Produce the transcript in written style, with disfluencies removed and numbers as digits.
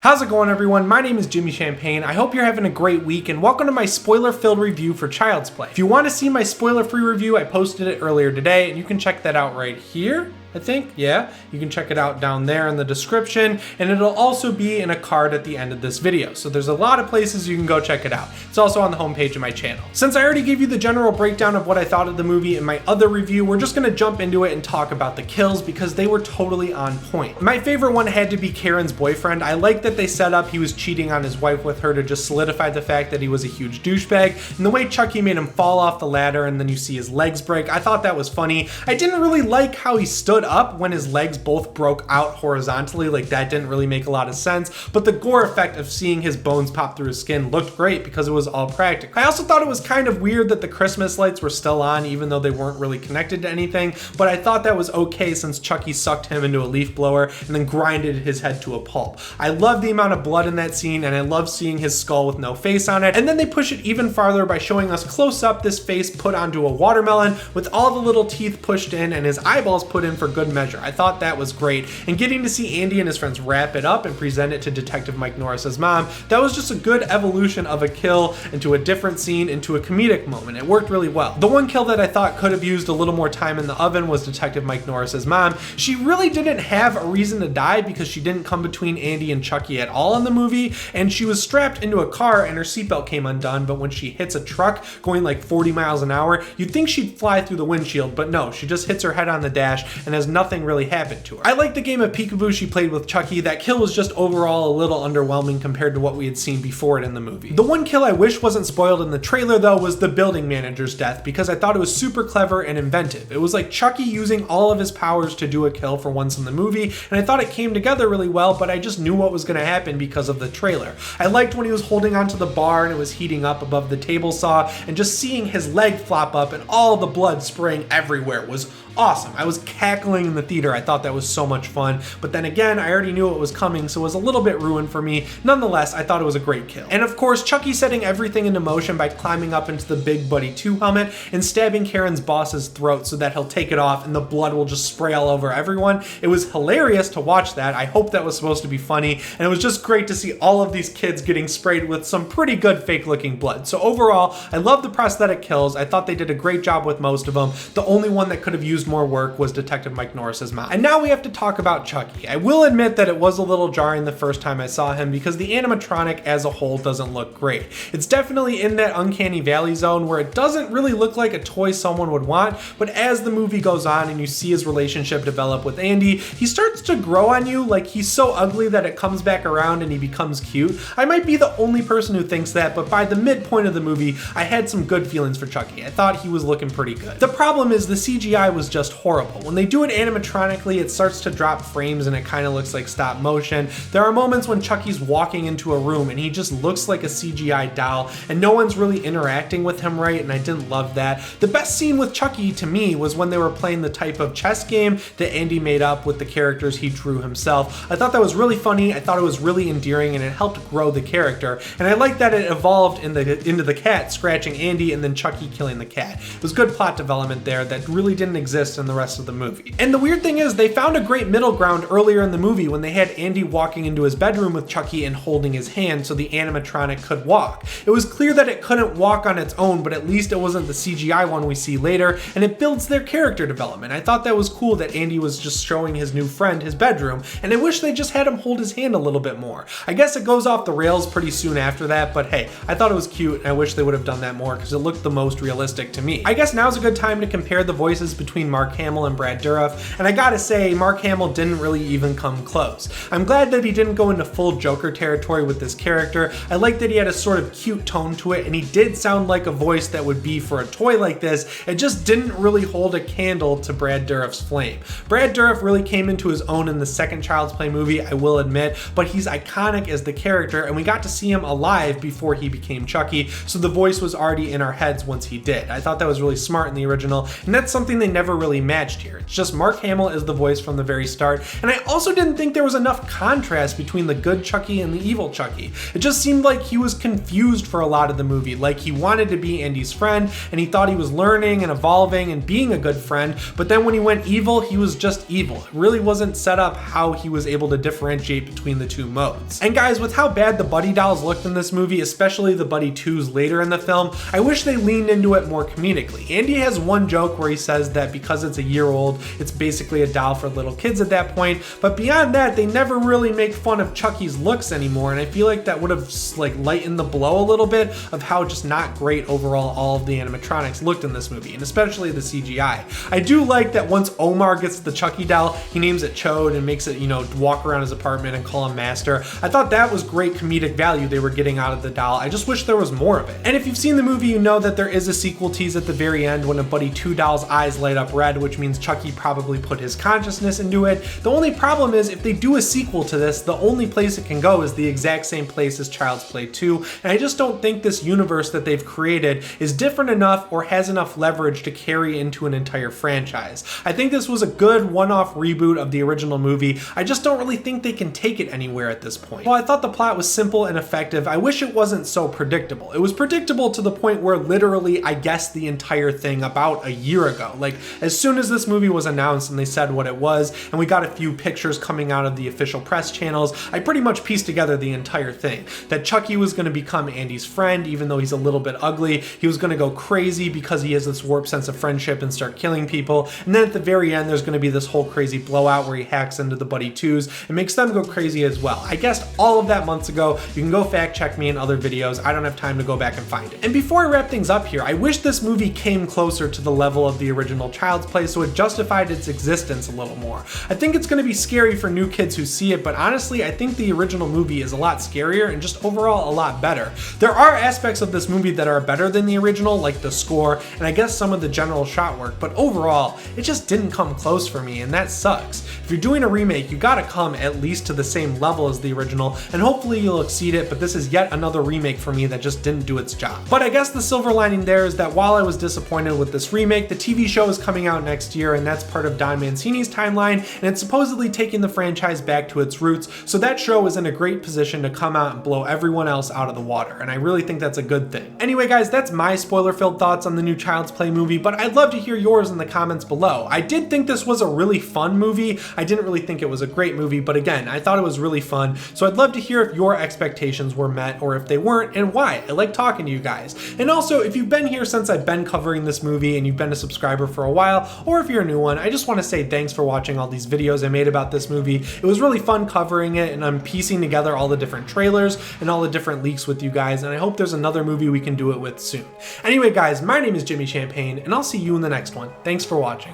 How's it going, everyone? My name is Jimmy Champane. I hope you're having a great week, and welcome to my spoiler-filled review for Child's Play. If you want to see my spoiler-free review, I posted it earlier today, and you can check that out right here. I think, yeah, you can check it out down there in the description, and it'll also be in a card at the end of this video. So there's a lot of places you can go check it out. It's also on the homepage of my channel. Since I already gave you the general breakdown of what I thought of the movie in my other review, we're just gonna jump into it and talk about the kills because they were totally on point. My favorite one had to be Karen's boyfriend. I like that they set up he was cheating on his wife with her to just solidify the fact that he was a huge douchebag, and the way Chucky made him fall off the ladder and then you see his legs break, I thought that was funny. I didn't really like how he stood up when his legs both broke out horizontally. Like, that didn't really make a lot of sense, but the gore effect of seeing his bones pop through his skin looked great because it was all practical. I also thought it was kind of weird that the Christmas lights were still on even though they weren't really connected to anything, but I thought that was okay since Chucky sucked him into a leaf blower and then grinded his head to a pulp. I love the amount of blood in that scene, and I love seeing his skull with no face on it, and then they push it even farther by showing us close up this face put onto a watermelon with all the little teeth pushed in and his eyeballs put in for good measure. I thought that was great, and getting to see Andy and his friends wrap it up and present it to Detective Mike Norris's mom, that was just a good evolution of a kill into a different scene, into a comedic moment. It worked really well. The one kill that I thought could have used a little more time in the oven was Detective Mike Norris's mom. She really didn't have a reason to die because she didn't come between Andy and Chucky at all in the movie, and she was strapped into a car and her seatbelt came undone, but when she hits a truck going like 40 miles an hour, you'd think she'd fly through the windshield, but no, she just hits her head on the dash and has nothing really happened to her. I like the game of peekaboo she played with Chucky. That kill was just overall a little underwhelming compared to what we had seen before it in the movie. The one kill I wish wasn't spoiled in the trailer though was the building manager's death, because I thought it was super clever and inventive. It was like Chucky using all of his powers to do a kill for once in the movie, and I thought it came together really well, but I just knew what was going to happen because of the trailer. I liked when he was holding onto the bar and it was heating up above the table saw, and just seeing his leg flop up and all the blood spraying everywhere was awesome. I was cackling in the theater. I thought that was so much fun, but then again, I already knew it was coming, so it was a little bit ruined for me. Nonetheless, I thought it was a great kill. And of course, Chucky setting everything into motion by climbing up into the Big Buddy 2 helmet and stabbing Karen's boss's throat so that he'll take it off and the blood will just spray all over everyone. It was hilarious to watch that. I hope that was supposed to be funny, and it was just great to see all of these kids getting sprayed with some pretty good fake looking blood. So overall, I love the prosthetic kills. I thought they did a great job with most of them. The only one that could have used more work was Detective Mike Norris's mom. And now we have to talk about Chucky. I will admit that it was a little jarring the first time I saw him because the animatronic as a whole doesn't look great. It's definitely in that uncanny valley zone where it doesn't really look like a toy someone would want, but as the movie goes on and you see his relationship develop with Andy, he starts to grow on you. Like, he's so ugly that it comes back around and he becomes cute. I might be the only person who thinks that, but by the midpoint of the movie, I had some good feelings for Chucky. I thought he was looking pretty good. The problem is the CGI was just horrible. When they do it animatronically, it starts to drop frames and it kind of looks like stop motion. There are moments when Chucky's walking into a room and he just looks like a CGI doll and no one's really interacting with him right, and I didn't love that. The best scene with Chucky to me was when they were playing the type of chess game that Andy made up with the characters he drew himself. I thought that was really funny. I thought it was really endearing and it helped grow the character, and I like that it evolved into the cat scratching Andy and then Chucky killing the cat. It was good plot development there that really didn't exist in the rest of the movie. And the weird thing is they found a great middle ground earlier in the movie when they had Andy walking into his bedroom with Chucky and holding his hand so the animatronic could walk. It was clear that it couldn't walk on its own, but at least it wasn't the CGI one we see later, and it builds their character development. I thought that was cool that Andy was just showing his new friend his bedroom, and I wish they just had him hold his hand a little bit more. I guess it goes off the rails pretty soon after that, but hey, I thought it was cute and I wish they would have done that more because it looked the most realistic to me. I guess now's a good time to compare the voices between Mark Hamill and Brad Dourif, and I gotta say, Mark Hamill didn't really even come close. I'm glad that he didn't go into full Joker territory with this character. I like that he had a sort of cute tone to it, and he did sound like a voice that would be for a toy like this. It just didn't really hold a candle to Brad Dourif's flame. Brad Dourif really came into his own in the second Child's Play movie, I will admit, but he's iconic as the character, and we got to see him alive before he became Chucky, so the voice was already in our heads once he did. I thought that was really smart in the original, and that's something they never really matched here. It's just Mark Hamill is the voice from the very start, and I also didn't think there was enough contrast between the good Chucky and the evil Chucky. It just seemed like he was confused for a lot of the movie, like he wanted to be Andy's friend, and he thought he was learning and evolving and being a good friend, but then when he went evil, he was just evil. It really wasn't set up how he was able to differentiate between the two modes. And guys, with how bad the Buddy dolls looked in this movie, especially the Buddy 2s later in the film, I wish they leaned into it more comedically. Andy has one joke where he says that because it's a year old, it's basically a doll for little kids at that point, but beyond that, they never really make fun of Chucky's looks anymore, and I feel like that would have like lightened the blow a little bit of how just not great overall all of the animatronics looked in this movie, and especially the CGI. I do like that once Omar gets the Chucky doll, he names it Chode and makes it, you know, walk around his apartment and call him Master. I thought that was great comedic value they were getting out of the doll. I just wish there was more of it. And if you've seen the movie, you know that there is a sequel tease at the very end when a Buddy 2 doll's eyes light up red, which means Chucky probably put his consciousness into it. The only problem is if they do a sequel to this, the only place it can go is the exact same place as Child's Play 2, and I just don't think this universe that they've created is different enough or has enough leverage to carry into an entire franchise. I think this was a good one-off reboot of the original movie. I just don't really think they can take it anywhere at this point. While I thought the plot was simple and effective, I wish it wasn't so predictable. It was predictable to the point where literally I guessed the entire thing about a year ago. Like, as soon as this movie was announced and they said what it was, and we got a few pictures coming out of the official press channels, I pretty much pieced together the entire thing. That Chucky was going to become Andy's friend, even though he's a little bit ugly. He was going to go crazy because he has this warped sense of friendship and start killing people. And then at the very end, there's going to be this whole crazy blowout where he hacks into the Buddy 2s and makes them go crazy as well. I guessed all of that months ago. You can go fact check me in other videos. I don't have time to go back and find it. And before I wrap things up here, I wish this movie came closer to the level of the original Child's Play so it justified its existence a little more. I think it's going to be scary for new kids who see it, but honestly, I think the original movie is a lot scarier and just overall a lot better. There are aspects of this movie that are better than the original, like the score, and I guess some of the general shot work, but overall, it just didn't come close for me, and that sucks. If you're doing a remake, you gotta come at least to the same level as the original, and hopefully you'll exceed it, but this is yet another remake for me that just didn't do its job. But I guess the silver lining there is that while I was disappointed with this remake, the TV show is coming out next year, and that's part of Don Mancini's timeline, and it's supposedly taking the franchise back to its roots, so that show is in a great position to come out and blow everyone else out of the water, and I really think that's a good thing. Anyway guys, that's my spoiler-filled thoughts on the new Child's Play movie, but I'd love to hear yours in the comments below. I did think this was a really fun movie. I didn't really think it was a great movie, but again, I thought it was really fun, so I'd love to hear if your expectations were met or if they weren't, and why. I like talking to you guys. And also, if you've been here since I've been covering this movie and you've been a subscriber for a while, or if you're a new one, I just want to say thanks for watching all these videos I made about this movie. It was really fun covering it, and I'm piecing together all the different trailers and all the different leaks with you guys, and I hope there's another movie we can do it with soon. Anyway guys, my name is Jimmy Champane, and I'll see you in the next one. Thanks for watching.